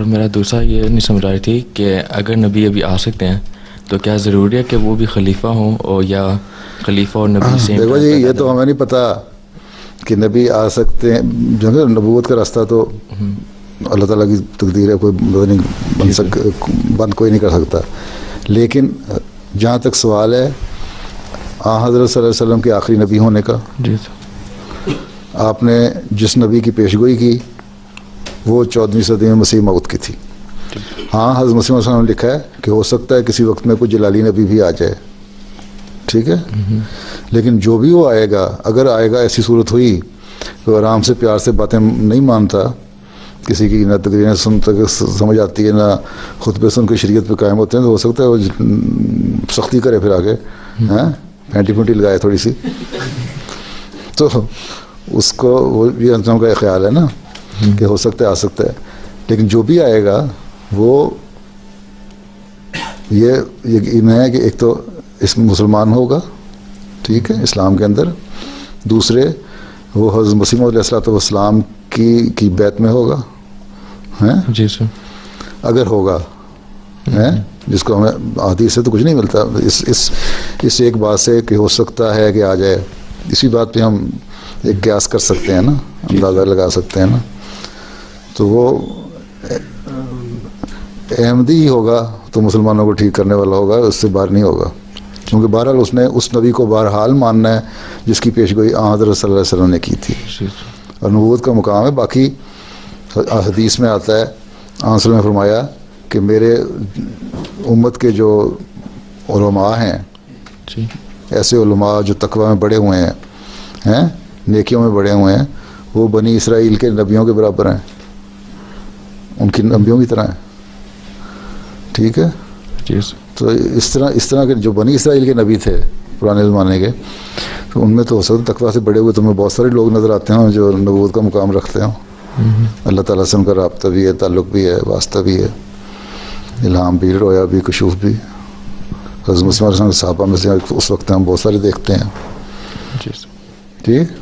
اور میرا دوسرا یہ نہیں سمجھ رہی تھی کہ اگر نبی ابھی آ سکتے ہیں تو کیا ضروری ہے کہ وہ بھی خلیفہ ہوں اور یا خلیفہ اور نبی سیم؟ دیکھو جی یہ تو ہمیں نہیں پتہ کہ نبی آ سکتے ہیں، جو ہے نبوت کا راستہ تو اللہ تعالیٰ کی تقدیر ہے، کوئی بند کوئی نہیں کر سکتا. لیکن جہاں تک سوال ہے حضرت صلی اللہ علیہ وسلم کے آخری نبی ہونے کا، جی آپ نے جس نبی کی پیشگوئی کی وہ 14ویں صدی میں مسیح موعود کی تھی. ہاں حضرت مسیح علیہ السلام نے لکھا ہے کہ ہو سکتا ہے کسی وقت میں کوئی جلالی نبی بھی آ جائے، ٹھیک ہے، لیکن جو بھی وہ آئے گا، اگر آئے گا ایسی صورت ہوئی تو آرام سے پیار سے باتیں نہیں مانتا، کسی کی نہ تقریر سن تک سمجھ آتی ہے، نہ خطبے سن کے شریعت پہ قائم ہوتے ہیں، تو ہو سکتا ہے وہ سختی کرے پھر آگے، پھینٹی پھونٹی لگائے تھوڑی سی، تو اس کو وہ بھی انسان کا خیال ہے نا کہ ہو سکتا ہے آ سکتا ہے. لیکن جو بھی آئے گا وہ یہ یقین ہے کہ ایک تو اس میں مسلمان ہوگا، ٹھیک ہے، اسلام کے اندر، دوسرے وہ حضرت مسیح علیہ السلام کی بیت میں ہوگا، جی سر، اگر ہوگا، جس کو ہمیں حدیث سے تو کچھ نہیں ملتا، اس ایک بات سے کہ ہو سکتا ہے کہ آ جائے، اسی بات پہ ہم ایک قیاس کر سکتے ہیں نا، اندازہ لگا سکتے ہیں نا. تو وہ احمدی ہی ہوگا تو مسلمانوں کو ٹھیک کرنے والا ہوگا، اس سے باہر نہیں ہوگا، کیونکہ بہرحال اس نے اس نبی کو بہرحال ماننا ہے جس کی پیشگوئی حضرت صلی اللہ علیہ وسلم نے کی تھی، اور نبوت کا مقام ہے. باقی حدیث میں آتا ہے آنسل نے فرمایا کہ میرے امت کے جو علماء ہیں، ایسے علماء جو تقوی میں بڑے ہوئے ہیں، نیکیوں میں بڑے ہوئے ہیں، وہ بنی اسرائیل کے نبیوں کے برابر ہیں، ان کی نبیوں کی طرح ہیں، ٹھیک ہے. تو اس طرح کے جو بنی اسرائیل کے نبی تھے پرانے زمانے کے، تو ان میں تو ہو سکتا تقوی سے بڑے ہوئے تمہیں بہت سارے لوگ نظر آتے ہیں جو نبوت کا مقام رکھتے ہیں، اللہ تعالیٰ سے ان کا رابطہ بھی ہے، تعلق بھی ہے، واسطہ بھی ہے، الہام بھی، رویا بھی، کشوف بھی. حضرت مسیح علیہ السلام کے صحابہ میں سے اس وقت ہم بہت سارے دیکھتے ہیں. ٹھیک.